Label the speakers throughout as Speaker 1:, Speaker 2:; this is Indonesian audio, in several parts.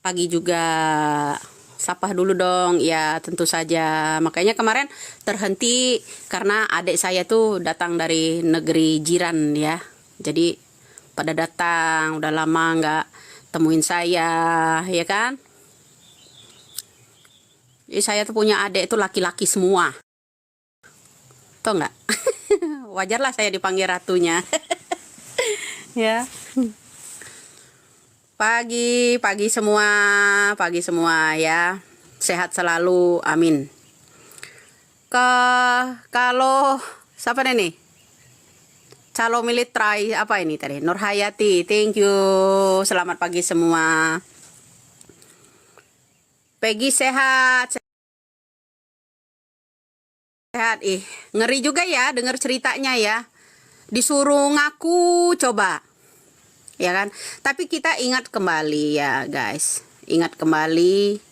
Speaker 1: Pagi juga sapa dulu dong. Ya, tentu saja. Makanya kemarin terhenti karena adik saya tuh datang dari negeri jiran ya. Jadi pada datang, udah lama nggak temuin saya, ya kan? Jadi saya tuh punya adik itu laki-laki semua. Tau nggak? Wajarlah saya dipanggil ratunya. Ya. Pagi semua ya. Sehat selalu, amin. Kalau siapa nih? Calo militrai apa ini tadi? Nur Hayati, thank you. Selamat pagi semua. Peggy sehat. Sehat, ngeri juga ya dengar ceritanya ya. Disuruh ngaku coba. Ya kan? Tapi kita ingat kembali ya, guys. Ingat kembali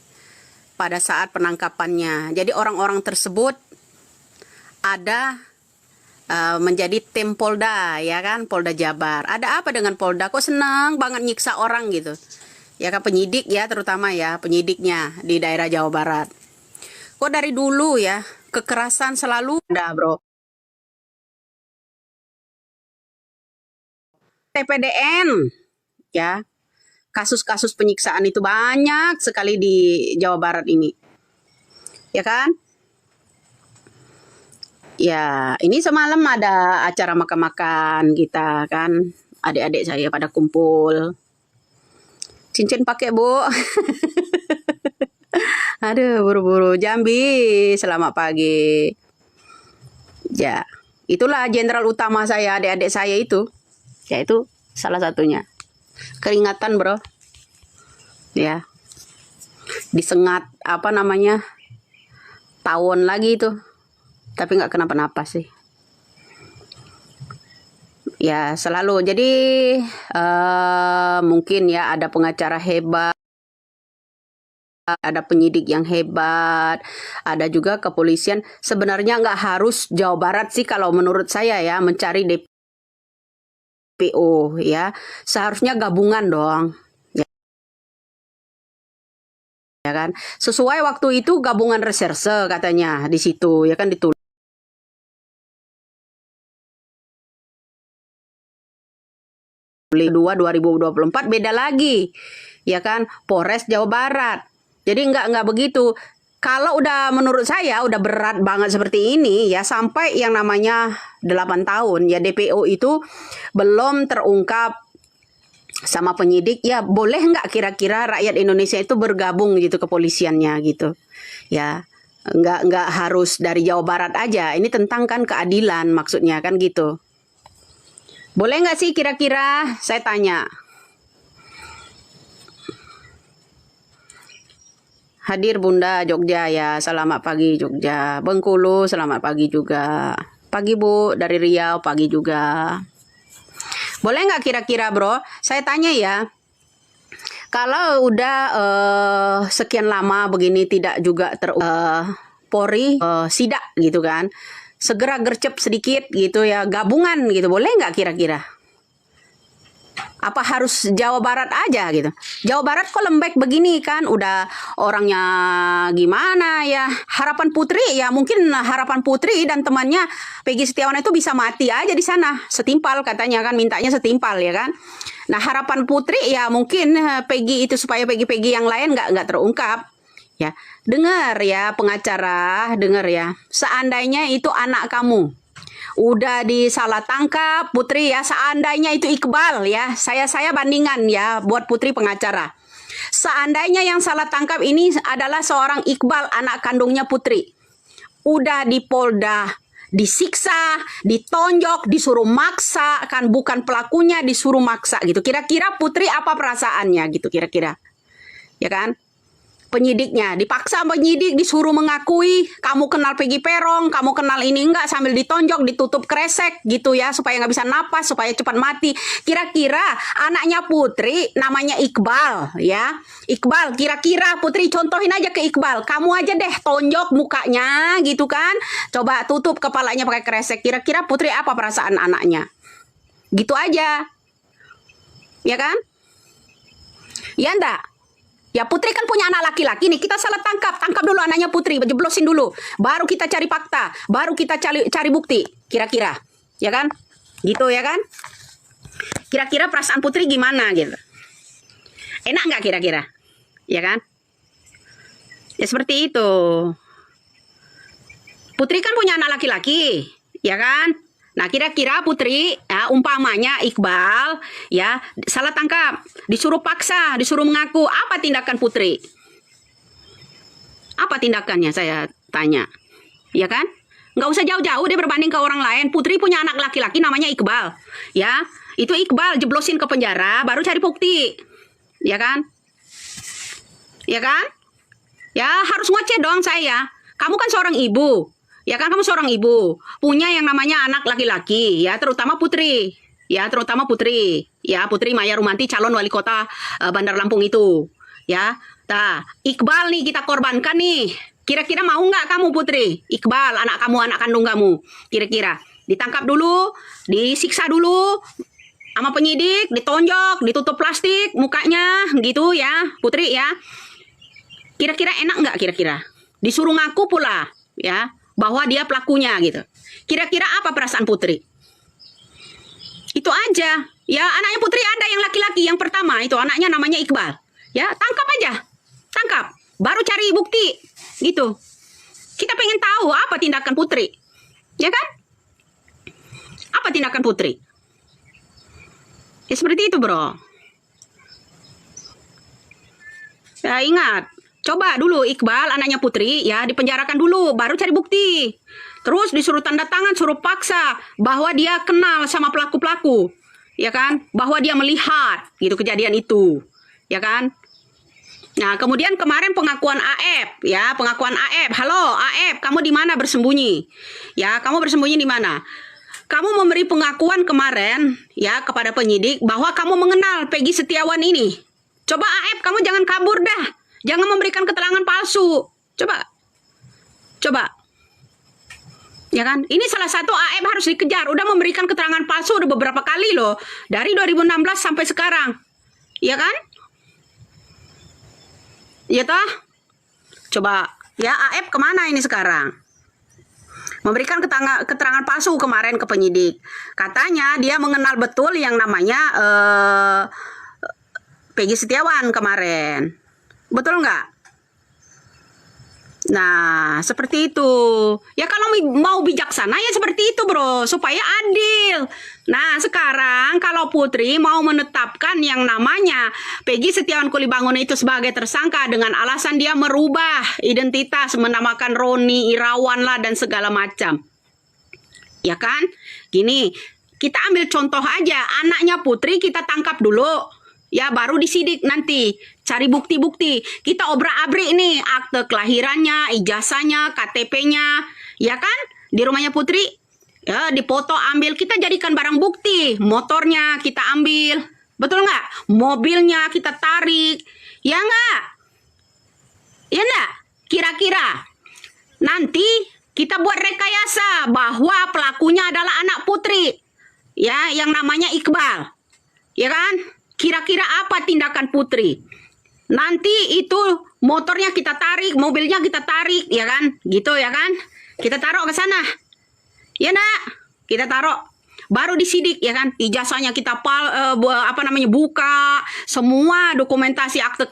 Speaker 1: pada saat penangkapannya. Jadi orang-orang tersebut ada menjadi tim Polda, ya kan? Polda Jabar. Ada apa dengan Polda? Kok senang banget nyiksa orang gitu? Ya kan, penyidik ya, terutama ya, penyidiknya di daerah Jawa Barat. Kok dari dulu ya, kekerasan selalu ada, bro. TPDN, ya. Kasus-kasus penyiksaan itu banyak sekali di Jawa Barat ini. Ya kan? Ya, ini semalam ada acara makan-makan kita kan. Adik-adik saya pada kumpul. Cincin pakai, Bu. Aduh, buru-buru. Jambi, selamat pagi. Ya, itulah jenderal utama saya, adik-adik saya itu. Ya, itu salah satunya. Keringatan, bro. Ya. Disengat, apa namanya, tawon lagi itu. Tapi nggak kenapa-napa sih. Ya, selalu. Jadi, mungkin ya ada pengacara hebat, ada penyidik yang hebat, ada juga kepolisian. Sebenarnya nggak harus Jawa Barat sih kalau menurut saya ya, mencari DPO ya. Seharusnya gabungan dong. Ya kan? Sesuai waktu itu gabungan reserse katanya di situ, ya kan ditulis. 2024 beda lagi, ya kan, Polres Jawa Barat. Jadi nggak begitu. Kalau udah menurut saya udah berat banget seperti ini ya, sampai yang namanya 8 tahun ya, DPO itu belum terungkap sama penyidik, ya boleh nggak kira-kira rakyat Indonesia itu bergabung gitu kepolisiannya gitu ya, nggak harus dari Jawa Barat aja. Ini tentang kan keadilan maksudnya kan gitu. Boleh nggak sih kira-kira, saya tanya. Hadir Bunda Jogja ya, selamat pagi Jogja. Bengkulu, selamat pagi juga. Pagi Bu, dari Riau, pagi juga. Boleh nggak kira-kira bro, saya tanya ya. Kalau udah sekian lama begini tidak juga Polri sidak gitu kan. Segera gercep sedikit gitu ya, gabungan gitu, boleh nggak kira-kira? Apa harus Jawa Barat aja gitu? Jawa Barat kok lembek begini kan, udah orangnya gimana ya? Harapan Putri ya, mungkin Harapan Putri dan temannya Peggy Setiawan itu bisa mati aja di sana, setimpal katanya kan, mintanya setimpal ya kan. Nah Harapan Putri ya mungkin Peggy itu supaya Peggy yang lain nggak terungkap. Ya, dengar ya pengacara, dengar ya. Seandainya itu anak kamu udah disalah tangkap Putri ya, seandainya itu Iqbal ya, saya bandingan ya buat Putri pengacara. Seandainya yang salah tangkap ini adalah seorang Iqbal, anak kandungnya Putri, udah di Polda disiksa, ditonjok, disuruh maksa, kan bukan pelakunya disuruh maksa gitu. Kira-kira Putri apa perasaannya gitu kira-kira? Ya kan? Penyidiknya dipaksa, penyidik disuruh mengakui kamu kenal Peggy Perong, kamu kenal ini enggak, sambil ditonjok, ditutup kresek gitu ya, supaya nggak bisa napas, supaya cepat mati. Kira-kira anaknya Putri namanya Iqbal ya, Iqbal, kira-kira Putri contohin aja ke Iqbal, kamu aja deh tonjok mukanya gitu kan, coba tutup kepalanya pakai kresek, kira-kira Putri apa perasaan anaknya? Gitu aja, ya kan? Ya enggak? Ya Putri kan punya anak laki-laki nih, kita salah tangkap. Tangkap dulu anaknya Putri, jeblosin dulu. Baru kita cari fakta, baru kita cari bukti. Kira-kira, ya kan? Gitu ya kan? Kira-kira perasaan Putri gimana gitu? Enak nggak kira-kira? Ya kan? Ya seperti itu. Putri kan punya anak laki-laki, ya kan? Nah, kira-kira Putri, ya, umpamanya Iqbal, ya, salah tangkap, disuruh paksa, disuruh mengaku, apa tindakan Putri? Apa tindakannya, saya tanya. Ya kan? Nggak usah jauh-jauh dia berbanding ke orang lain. Putri punya anak laki-laki namanya Iqbal. Ya, itu Iqbal jeblosin ke penjara, baru cari bukti. Ya kan? Ya kan? Ya, harus ngoceh dong saya. Kamu kan seorang ibu. Ya kan, kamu seorang ibu, punya yang namanya anak laki-laki, ya, terutama Putri. Ya, terutama Putri. Ya, Putri Maya Rumanti, calon wali kota Bandar Lampung itu. Ya, nah, Iqbal nih kita korbankan nih. Kira-kira mau nggak kamu Putri? Iqbal, anak kamu, anak kandung kamu. Kira-kira ditangkap dulu, disiksa dulu sama penyidik, ditonjok, ditutup plastik mukanya, gitu ya, Putri ya. Kira-kira enak nggak kira-kira? Disuruh ngaku pula, ya, bahwa dia pelakunya gitu. Kira-kira apa perasaan Putri? Itu aja. Ya, anaknya Putri ada yang laki-laki, yang pertama itu anaknya namanya Iqbal. Ya, tangkap aja. Tangkap. Baru cari bukti. Gitu. Kita pengen tahu apa tindakan Putri. Ya kan? Apa tindakan Putri? Ya seperti itu, bro. Ya, ingat. Coba dulu Iqbal, anaknya Putri, ya, dipenjarakan dulu, baru cari bukti. Terus disuruh tanda tangan, suruh paksa bahwa dia kenal sama pelaku-pelaku. Ya kan? Bahwa dia melihat gitu kejadian itu. Ya kan? Nah, kemudian kemarin pengakuan AF, ya, pengakuan AF. Halo, AF, kamu di mana bersembunyi? Ya, kamu bersembunyi di mana? Kamu memberi pengakuan kemarin, ya, kepada penyidik bahwa kamu mengenal Peggy Setiawan ini. Coba AF, kamu jangan kabur dah. Jangan memberikan keterangan palsu. Coba. Coba. Ya kan? Ini salah satu AF harus dikejar. Udah memberikan keterangan palsu udah beberapa kali loh. Dari 2016 sampai sekarang. Ya kan? Ya toh? Coba. Ya AF kemana ini sekarang? Memberikan keterangan palsu kemarin ke penyidik. Katanya dia mengenal betul yang namanya Peggy Setiawan kemarin. Betul nggak? Nah, seperti itu. Ya kalau mau bijaksana ya seperti itu, bro. Supaya adil. Nah, sekarang kalau Putri mau menetapkan yang namanya Peggy Setiawan Kulibangun itu sebagai tersangka dengan alasan dia merubah identitas, menamakan Roni, Irawan lah, dan segala macam. Ya kan? Gini, kita ambil contoh aja. Anaknya Putri kita tangkap dulu. Ya, baru disidik nanti. Cari bukti-bukti. Kita obrak-abrik nih. Akte kelahirannya, ijazahnya, KTP-nya. Ya kan? Di rumahnya Putri. Ya, dipoto, ambil. Kita jadikan barang bukti. Motornya kita ambil. Betul nggak? Mobilnya kita tarik. Ya nggak? Ya nggak? Kira-kira. Nanti kita buat rekayasa bahwa pelakunya adalah anak Putri. Ya, yang namanya Iqbal. Ya kan? Kira-kira apa tindakan Putri? Nanti itu motornya kita tarik, mobilnya kita tarik, ya kan? Gitu ya kan? Kita taruh ke sana. Ya nak? Kita taruh. Baru disidik ya kan? Ijazahnya kita buka, semua dokumentasi akte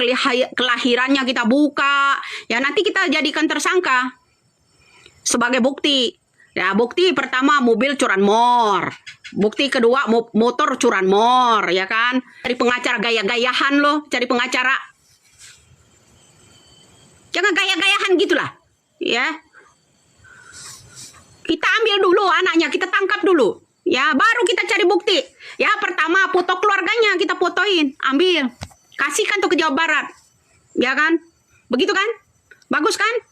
Speaker 1: kelahirannya kita buka. Ya nanti kita jadikan tersangka sebagai bukti. Ya bukti pertama mobil curanmor. Bukti kedua motor curanmor, ya kan? Cari pengacara gaya-gayahan loh, cari pengacara. Jangan gaya-gayahan gitulah, ya. Kita ambil dulu anaknya, kita tangkap dulu. Ya, baru kita cari bukti. Ya, pertama foto keluarganya kita fotoin, ambil. Kasihkan tuh ke Jawa Barat. Ya kan? Begitu kan? Bagus kan?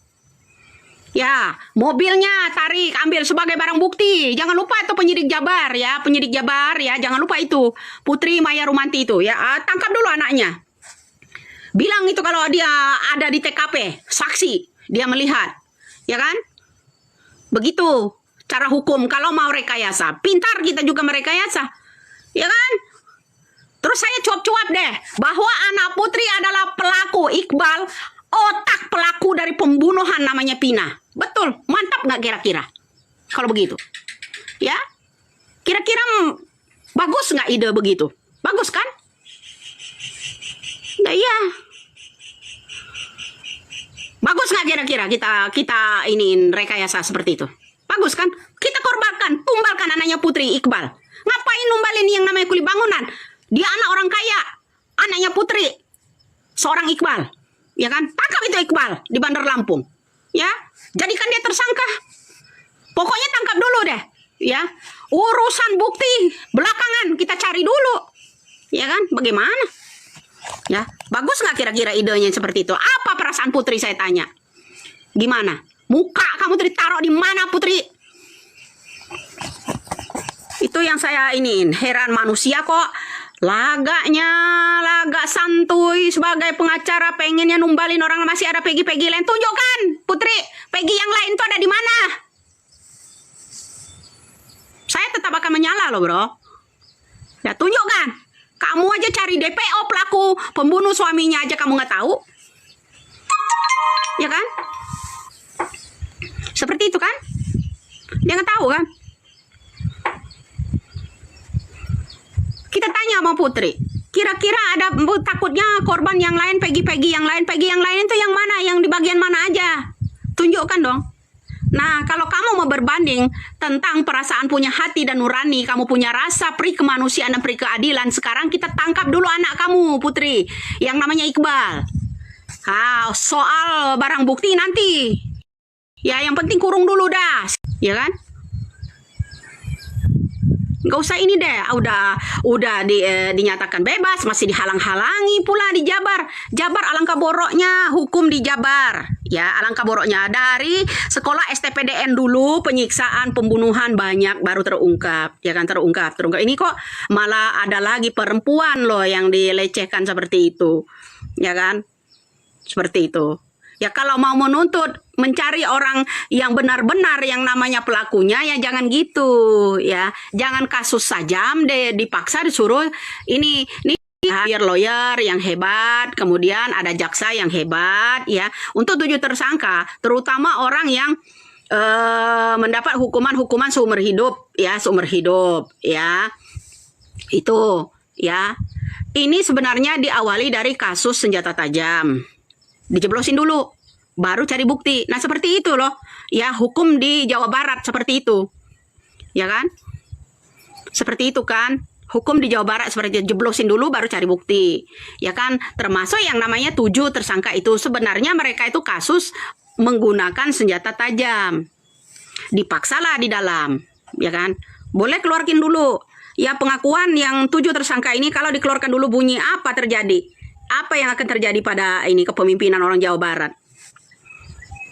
Speaker 1: Ya, mobilnya tarik, ambil sebagai barang bukti. Jangan lupa itu penyidik Jabar ya, penyidik Jabar ya, jangan lupa itu. Putri Maya Rumanti itu ya, tangkap dulu anaknya. Bilang itu kalau dia ada di TKP, saksi, dia melihat. Ya kan? Begitu cara hukum kalau mau rekayasa. Pintar kita juga merekayasa. Ya kan? Terus saya cuap-cuap deh bahwa anak Putri adalah pelaku, Iqbal otak pelaku dari pembunuhan namanya Pina. Betul, mantap nggak kira-kira? Kalau begitu, ya, kira-kira bagus nggak ide begitu? Bagus kan? Nah, iya. Bagus nggak kira-kira kita iniin rekayasa seperti itu? Bagus kan? Kita korbankan, tumbalkan anaknya Putri Iqbal. Ngapain numbalin yang namanya kuli bangunan? Dia anak orang kaya, anaknya Putri, seorang Iqbal, ya kan? Tangkap itu Iqbal di Bandar Lampung, ya. Jadikan dia tersangka. Pokoknya tangkap dulu deh, ya. Urusan bukti belakangan kita cari dulu, ya kan? Bagaimana? Ya, bagus nggak kira-kira idenya seperti itu? Apa perasaan Putri saya tanya? Gimana? Muka kamu ditaruh di mana, Putri? Itu yang saya iniin. Heran manusia kok lagaknya, lagak santuy sebagai pengacara pengennya numbalin orang masih ada Peggy lain. Tunjukkan, Putri, Peggy yang lain itu ada di mana? Saya tetap akan menyala loh, bro. Ya, tunjukkan. Kamu aja cari DPO pelaku pembunuh suaminya aja kamu nggak tahu, ya kan? Seperti itu kan? Dia nggak tahu kan? Kita tanya sama Putri, kira-kira ada takutnya korban yang lain, Peggy yang lain itu yang mana? Yang di bagian mana aja? Tunjukkan dong. Nah, kalau kamu mau berbanding tentang perasaan punya hati dan nurani, kamu punya rasa pri kemanusiaan dan pri keadilan, sekarang kita tangkap dulu anak kamu, Putri, yang namanya Iqbal. Soal barang bukti nanti. Ya, yang penting kurung dulu dah, ya kan? Nggak usah ini deh, udah dinyatakan bebas, masih dihalang-halangi pula di Jabar. Jabar alangkah boroknya hukum di Jabar. Ya, alangkah boroknya dari sekolah STPDN dulu penyiksaan, pembunuhan banyak baru terungkap. Ya kan, terungkap. Ini kok malah ada lagi perempuan loh yang dilecehkan seperti itu. Ya kan? Seperti itu. Ya kalau mau menuntut, mencari orang yang benar-benar yang namanya pelakunya, ya jangan gitu, ya. Jangan kasus sajam dipaksa disuruh ini biar lawyer yang hebat, kemudian ada jaksa yang hebat, ya. Untuk 7 tersangka, terutama orang yang mendapat hukuman seumur hidup, ya, Itu, ya. Ini sebenarnya diawali dari kasus senjata tajam. Dijeblosin dulu, baru cari bukti. Nah, seperti itu loh. Ya, hukum di Jawa Barat seperti itu. Ya kan? Seperti itu kan? Hukum di Jawa Barat seperti itu. Jeblosin dulu baru cari bukti. Ya kan? Termasuk yang namanya 7 tersangka itu. Sebenarnya mereka itu kasus menggunakan senjata tajam. Dipaksalah di dalam. Ya kan? Boleh keluarkan dulu. Ya, pengakuan yang 7 tersangka ini kalau dikeluarkan dulu bunyi apa terjadi? Apa yang akan terjadi pada ini kepemimpinan orang Jawa Barat?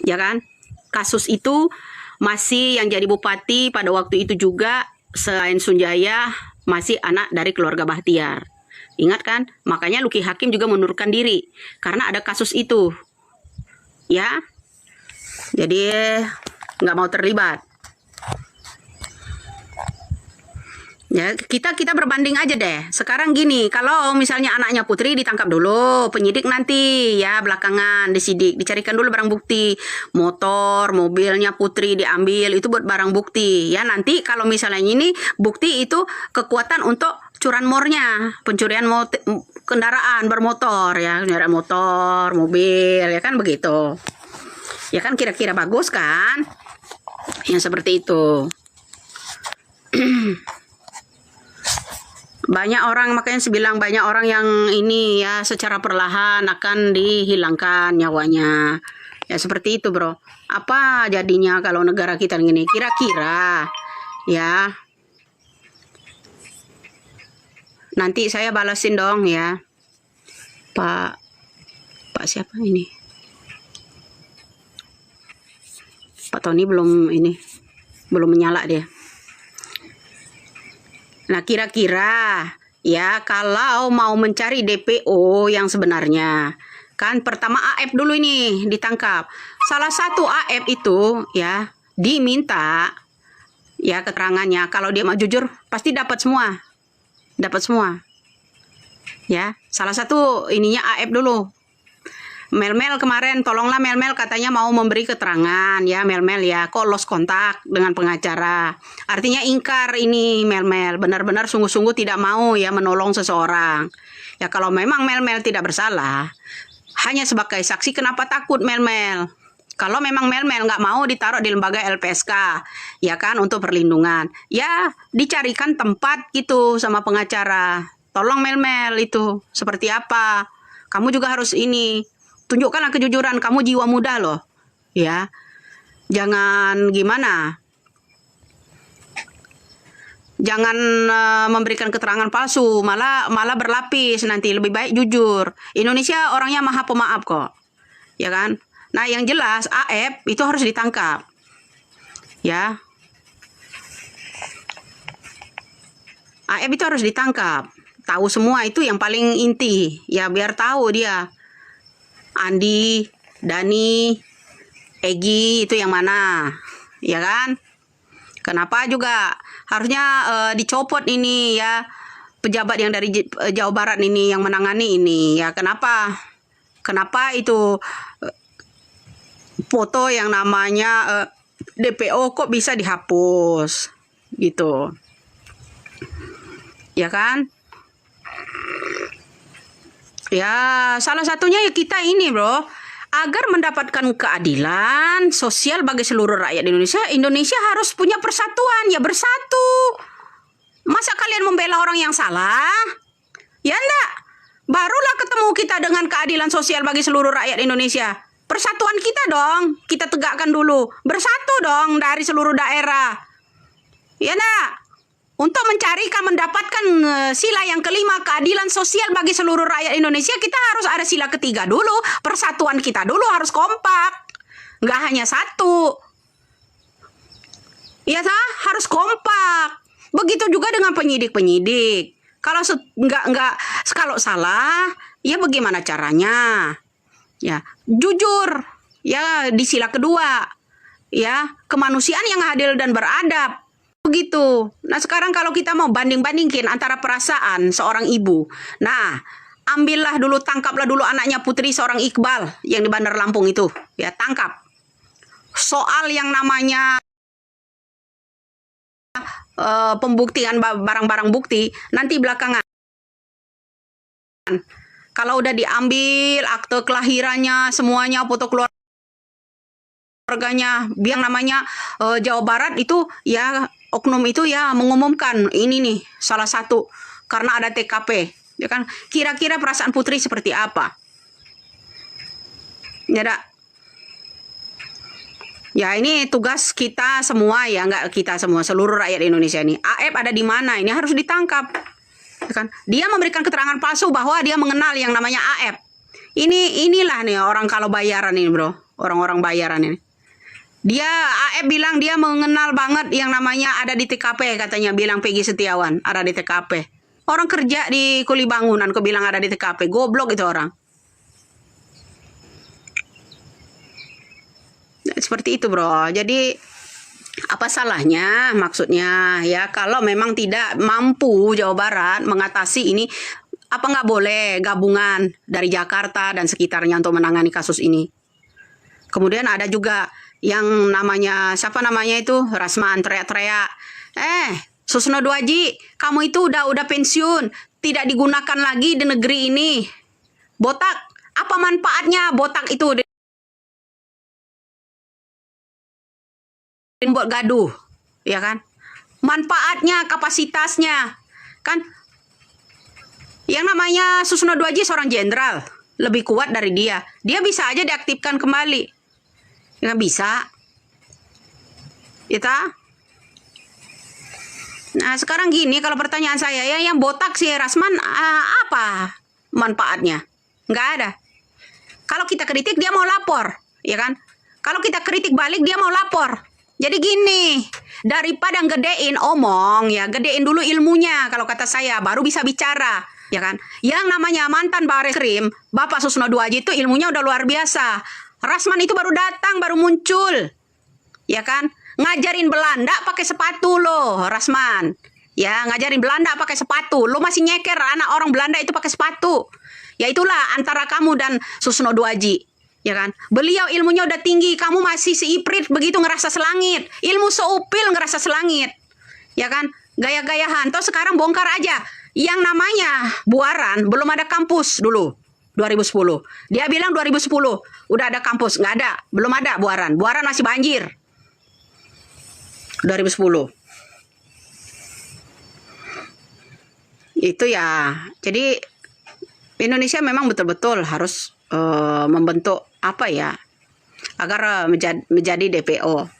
Speaker 1: Ya kan? Kasus itu masih yang jadi bupati pada waktu itu juga selain Sunjaya masih anak dari keluarga Bahtiar. Ingat kan? Makanya Luki Hakim juga mundurkan diri karena ada kasus itu. Ya. Jadi nggak mau terlibat. Ya, kita berbanding aja deh. Sekarang gini, kalau misalnya anaknya Putri ditangkap dulu, penyidik nanti ya belakangan disidik, dicarikan dulu barang bukti. Motor, mobilnya Putri diambil, itu buat barang bukti. Ya, nanti kalau misalnya ini bukti itu kekuatan untuk curanmornya, pencurian kendaraan bermotor ya, kendaraan motor, mobil, ya kan begitu. Ya kan kira-kira bagus kan? Yang seperti itu. Banyak orang, makanya saya bilang banyak orang yang ini ya secara perlahan akan dihilangkan nyawanya. Ya seperti itu, bro. Apa jadinya kalau negara kita gini? Kira-kira ya. Nanti saya balasin dong ya. Pak siapa ini? Pak Tony belum menyala dia. Nah, kira-kira ya kalau mau mencari DPO yang sebenarnya, kan pertama AF dulu ini ditangkap. Salah satu AF itu ya diminta ya keterangannya. Kalau dia mau jujur pasti dapat semua. Ya, salah satu ininya AF dulu. Mel-Mel kemarin, tolonglah Mel-Mel katanya mau memberi keterangan ya Mel-Mel ya, kok lost kontak dengan pengacara. Artinya ingkar ini Mel-Mel, benar-benar sungguh-sungguh tidak mau ya menolong seseorang. Ya kalau memang Mel-Mel tidak bersalah, hanya sebagai saksi kenapa takut Mel-Mel? Kalau memang Mel-Mel nggak mau ditaruh di lembaga LPSK, ya kan untuk perlindungan, ya dicarikan tempat gitu sama pengacara. Tolong Mel-Mel itu seperti apa? Kamu juga harus ini tunjukkanlah kejujuran, kamu jiwa muda loh. Ya. Jangan gimana? Jangan memberikan keterangan palsu, malah berlapis nanti, lebih baik jujur. Indonesia orangnya maha pemaaf kok. Ya kan? Nah, yang jelas AF itu harus ditangkap. Ya. AF itu harus ditangkap. Tahu semua itu yang paling inti. Ya biar tahu dia. Andi, Dani, Egi itu yang mana, ya kan? Kenapa juga harusnya dicopot ini ya pejabat yang dari Jawa Barat ini yang menangani ini ya kenapa? Kenapa itu foto yang namanya DPO kok bisa dihapus gitu? Ya kan? Ya, salah satunya ya kita ini, bro. Agar mendapatkan keadilan sosial bagi seluruh rakyat Indonesia, Indonesia harus punya persatuan, ya bersatu. Masa kalian membela orang yang salah? Ya enggak. Barulah ketemu kita dengan keadilan sosial bagi seluruh rakyat Indonesia. Persatuan kita dong, kita tegakkan dulu. Bersatu dong dari seluruh daerah. Ya enggak. Untuk mendapatkan sila yang kelima, keadilan sosial bagi seluruh rakyat Indonesia, kita harus ada sila ketiga dulu. Persatuan kita dulu harus kompak. Nggak hanya satu. Ya, harus kompak. Begitu juga dengan penyidik-penyidik. Kalau kalau salah, ya bagaimana caranya? Ya, jujur. Ya, di sila kedua. Ya, kemanusiaan yang adil dan beradab. Begitu. Nah sekarang kalau kita mau banding-bandingin antara perasaan seorang ibu. Nah ambillah dulu, tangkaplah dulu anaknya Putri seorang Iqbal yang di Bandar Lampung itu. Ya tangkap. Soal yang namanya pembuktian barang-barang bukti nanti belakangan. Kalau udah diambil akte kelahirannya semuanya, foto keluarganya, biar namanya Jawa Barat itu ya oknum itu ya mengumumkan ini nih salah satu karena ada TKP, ya kan? Kira-kira perasaan Putri seperti apa? Ya ini tugas kita semua ya, nggak kita semua, seluruh rakyat Indonesia ini. AF ada di mana? Ini harus ditangkap, ya kan? Dia memberikan keterangan palsu bahwa dia mengenal yang namanya AF. Inilah nih orang kalau bayaran ini, bro, orang-orang bayaran ini. Dia AF bilang dia mengenal banget yang namanya ada di TKP, katanya bilang Peggy Setiawan ada di TKP. Orang kerja di kuli bangunan kok bilang ada di TKP. Goblok itu orang. Nah, seperti itu, bro. Jadi apa salahnya maksudnya ya kalau memang tidak mampu Jawa Barat mengatasi ini, apa nggak boleh gabungan dari Jakarta dan sekitarnya untuk menangani kasus ini. Kemudian ada juga yang namanya siapa namanya itu Rasman teriak-teriak, Susno Duaji, kamu itu udah pensiun, tidak digunakan lagi di negeri ini. Botak, apa manfaatnya botak itu buat gaduh, ya kan? Manfaatnya, kapasitasnya, kan? Yang namanya Susno Duaji seorang jenderal, lebih kuat dari dia. Dia bisa aja diaktifkan kembali. Nggak bisa. Kita. Nah sekarang gini, kalau pertanyaan saya ya, yang botak si Rasman apa manfaatnya? Nggak ada. Kalau kita kritik dia mau lapor, ya kan? Kalau kita kritik balik dia mau lapor. Jadi gini, daripada gedein omong ya, gedein dulu ilmunya. Kalau kata saya baru bisa bicara, ya kan? Yang namanya mantan Bareskrim, Bapak Susno Duaji itu ilmunya udah luar biasa. Rasman itu baru datang, baru muncul. Ya kan? Ngajarin Belanda pakai sepatu loh, Rasman. Ya, ngajarin Belanda pakai sepatu. Lo masih nyeker anak orang Belanda itu pakai sepatu. Ya itulah antara kamu dan Susno Duaji. Ya kan? Beliau ilmunya udah tinggi, kamu masih seiprit begitu ngerasa selangit. Ilmu seupil ngerasa selangit. Ya kan? Gaya-gayahan. Toh sekarang bongkar aja. Yang namanya Buaran belum ada kampus dulu. 2010. Dia bilang 2010 udah ada kampus, nggak ada, belum ada Buaran. Buaran masih banjir. 2010. Itu ya. Jadi Indonesia memang betul-betul harus membentuk apa ya agar menjadi DPO.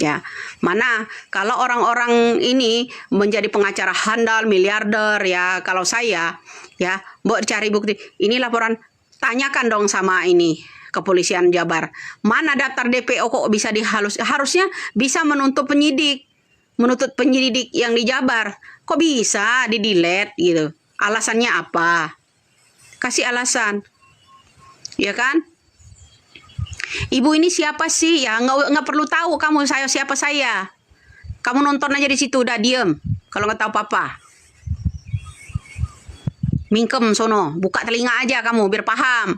Speaker 1: Ya, mana kalau orang-orang ini menjadi pengacara handal miliarder ya, kalau saya ya mau cari bukti ini laporan, tanyakan dong sama ini kepolisian Jabar, mana daftar DPO kok bisa harusnya bisa menuntut penyidik yang di Jabar, kok bisa di delete gitu, alasannya apa, kasih alasan, ya kan? Ibu ini siapa sih? Ya nggak perlu tahu kamu siapa saya. Kamu nonton aja di situ udah diem. Kalau nggak tahu apa-apa. Mingkem sono, buka telinga aja kamu biar paham.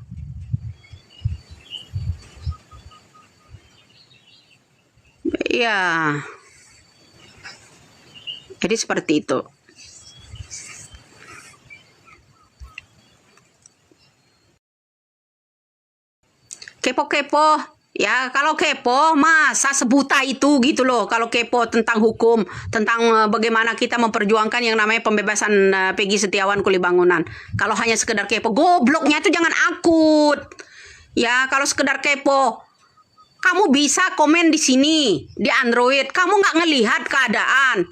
Speaker 1: Iya. Jadi seperti itu. Kepo-kepo ya, kalau kepo masa sebuta itu gitu loh, kalau kepo tentang hukum, tentang bagaimana kita memperjuangkan yang namanya pembebasan Peggy Setiawan Kuli Bangunan. Kalau hanya sekedar kepo, gobloknya itu jangan akut ya. Kalau sekedar kepo, kamu bisa komen di sini di Android, kamu nggak ngelihat keadaan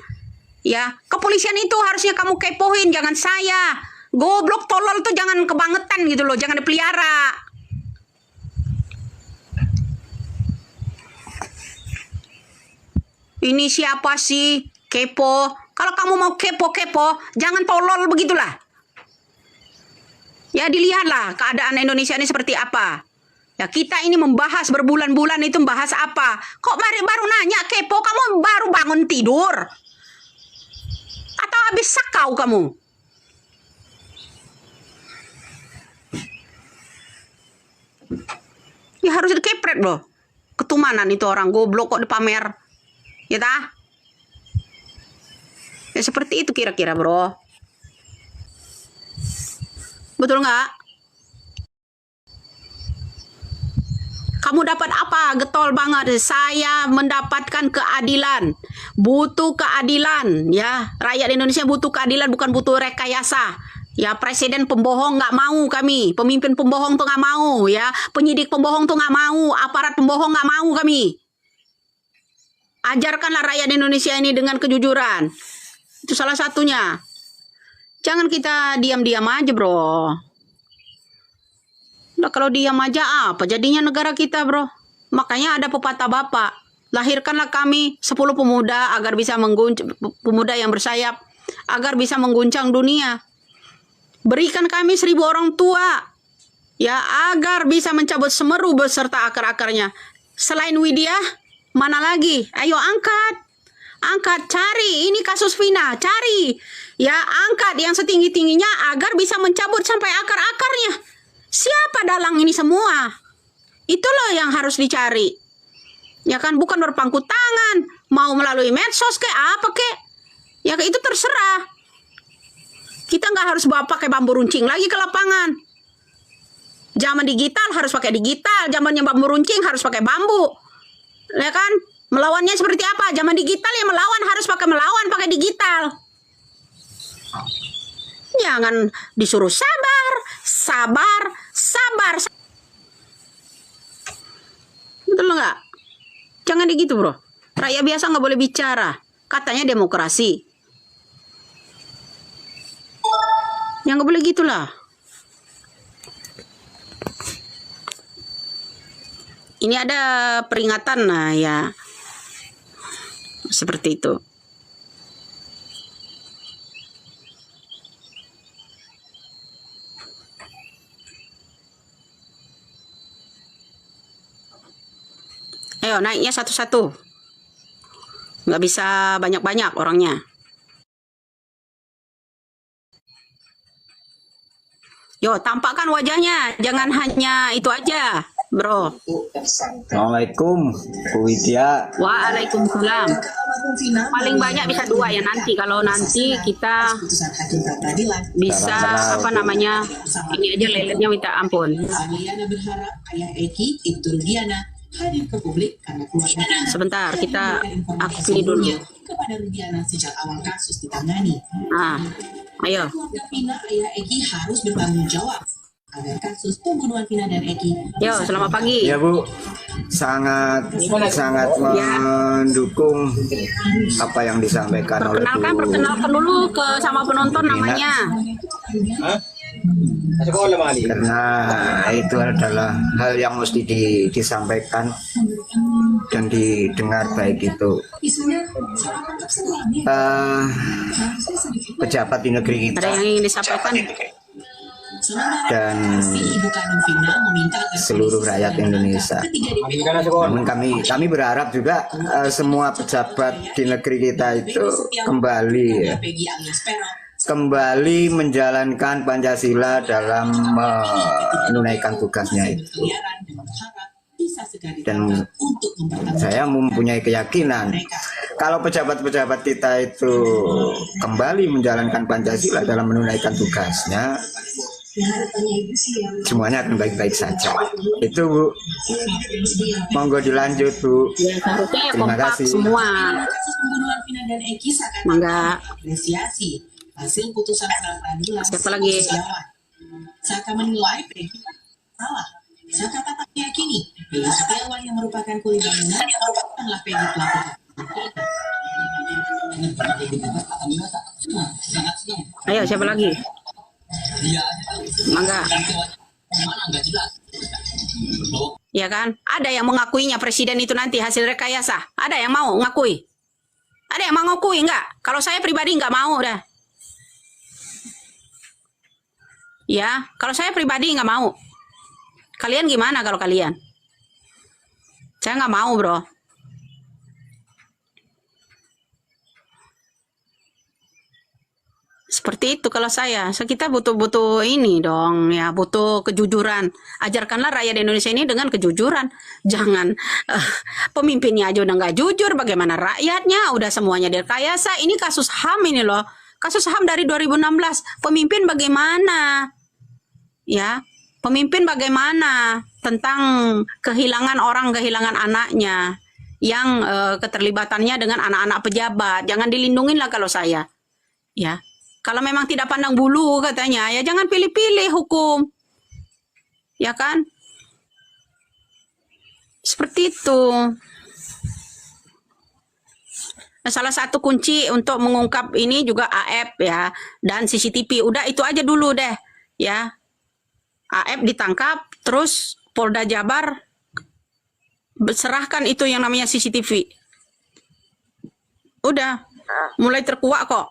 Speaker 1: ya. Kepolisian itu harusnya kamu kepoin, jangan saya. Goblok tolol tuh jangan kebangetan gitu loh, jangan dipelihara. Ini siapa sih? Kepo. Kalau kamu mau kepo-kepo, jangan tolol begitulah. Ya dilihatlah keadaan Indonesia ini seperti apa. Ya kita ini membahas berbulan-bulan itu membahas apa? Kok baru nanya kepo, kamu baru bangun tidur? Atau habis sakau kamu? Ya harus dikepret loh. Ketumanan itu orang goblok kok dipamer. Ya tah? Ya seperti itu kira-kira bro. Betul nggak? Kamu dapat apa? Getol banget. Saya mendapatkan keadilan. Butuh keadilan. Ya, rakyat Indonesia butuh keadilan, bukan butuh rekayasa. Ya, presiden pembohong nggak mau kami. Pemimpin pembohong tuh nggak mau. Ya, penyidik pembohong tuh nggak mau. Aparat pembohong nggak mau kami. Ajarkanlah rakyat Indonesia ini dengan kejujuran. Itu salah satunya. Jangan kita diam-diam aja, bro. Nah, kalau diam aja apa jadinya negara kita, bro? Makanya ada pepatah Bapak. Lahirkanlah kami 10 pemuda agar bisa pemuda yang bersayap agar bisa mengguncang dunia. Berikan kami 1000 orang tua ya agar bisa mencabut semeru beserta akar-akarnya. Selain Widya, mana lagi? Ayo angkat. Angkat, cari. Ini kasus Vina, cari. Ya, angkat yang setinggi-tingginya agar bisa mencabut sampai akar-akarnya. Siapa dalang ini semua? Itu loh yang harus dicari. Ya kan, bukan berpangku tangan. Mau melalui medsos kayak apa kek. Ya itu terserah. Kita nggak harus bawa pakai bambu runcing lagi ke lapangan. Zaman digital harus pakai digital. Zamannya bambu runcing harus pakai bambu. Ya kan? Melawannya seperti apa? Zaman digital ya melawan harus melawan pakai digital. Jangan disuruh sabar. Betul nggak? Jangan begitu bro. Rakyat biasa nggak boleh bicara. Katanya demokrasi. Yang nggak boleh gitulah. Ini ada peringatan lah ya. Seperti itu. Ayo naiknya satu-satu. Nggak bisa banyak-banyak orangnya. Yo, tampakkan wajahnya, jangan hanya itu aja, bro.
Speaker 2: Assalamualaikum, Bu Widya.
Speaker 1: Waalaikumsalam. Paling banyak bisa 2 ya nanti. Kalau nanti kita bisa apa namanya, ini aja leletnya minta ampun.
Speaker 3: Adriana berharap ayah Eki, Ibtu Rudiana, hadir ke publik karena keluarga
Speaker 1: Sebentar, kita akui dulu.
Speaker 3: kepada Rudiana sejak awal kasus ditangani.
Speaker 1: Ah, ayo.
Speaker 3: Keluarga Vina, ayah Eki harus bertanggung jawab agar kasus pembunuhan Vina dan Eki.
Speaker 1: Yo, selamat pagi.
Speaker 2: Ya Bu, sangat mendukung apa yang disampaikan oleh Bu.
Speaker 1: Perkenalkan dulu ke sama penonton namanya.
Speaker 2: Karena itu adalah hal yang mesti disampaikan dan didengar, baik itu pejabat di negeri
Speaker 1: Ada
Speaker 2: kita
Speaker 1: yang ingin disampaikan?
Speaker 2: dan
Speaker 3: Ibu kandung Vina meminta agar
Speaker 2: seluruh rakyat Indonesia. Namun kami berharap juga semua pejabat di negeri kita itu
Speaker 3: Peggy alias Peron
Speaker 2: kembali menjalankan Pancasila dalam menunaikan tugasnya itu.
Speaker 3: berkeliaran dan berharap bisa segera
Speaker 2: Dan
Speaker 3: ditangkap untuk mempertanggungjawabkan
Speaker 2: saya mempunyai keyakinan kalau pejabat-pejabat kita itu kembali menjalankan Pancasila dalam menunaikan tugasnya, semuanya akan baik-baik saja. Itu Bu, monggo dilanjut Bu.
Speaker 1: Ya, seharusnya ya
Speaker 2: Terima
Speaker 1: kompak
Speaker 2: kasih.
Speaker 1: semua.
Speaker 3: kasus pembunuhan Vina dan Eki seakan
Speaker 1: Mangga.
Speaker 3: apresiasi hasil putusan pra peradilan.
Speaker 1: Siapa lagi?
Speaker 3: Saka menilai Peggy salah. Saka tetap meyakini Peggy Setiawan yang merupakan kuli bangunan bukanlah Peggy pelaku.
Speaker 1: Ayo, siapa lagi? Mangga. Ya kan? Ada yang mengakuinya presiden itu nanti hasil rekayasa. Ada yang mau ngakui? Ada yang mau ngakui nggak? Kalau saya pribadi nggak mau dah. Ya, kalau saya pribadi nggak mau. Kalian gimana kalau kalian? Saya nggak mau, bro. Seperti itu kalau saya. Kita butuh ini dong, ya, butuh kejujuran. Ajarkanlah rakyat Indonesia ini dengan kejujuran. Jangan pemimpinnya aja udah nggak jujur, bagaimana rakyatnya? Udah semuanya direkayasa. Ini kasus HAM ini loh. Kasus HAM dari 2016. Pemimpin bagaimana? Ya, pemimpin bagaimana tentang kehilangan orang, kehilangan anaknya yang keterlibatannya dengan anak-anak pejabat. Jangan dilindungin lah kalau saya. Ya. Kalau memang tidak pandang bulu katanya, ya jangan pilih-pilih hukum. Ya kan? Seperti itu. Nah, salah satu kunci untuk mengungkap ini juga AF ya, dan CCTV. Udah itu aja dulu deh, ya. AF ditangkap, terus Polda Jabar serahkan itu yang namanya CCTV. Udah, mulai terkuak kok.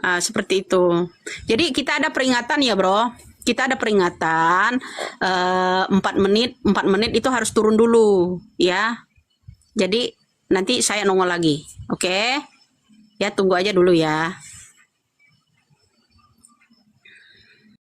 Speaker 1: Seperti itu. Jadi kita ada peringatan ya bro. Kita ada peringatan 4 menit itu harus turun dulu ya. Jadi nanti saya nongol lagi. Oke? Ya tunggu aja dulu ya.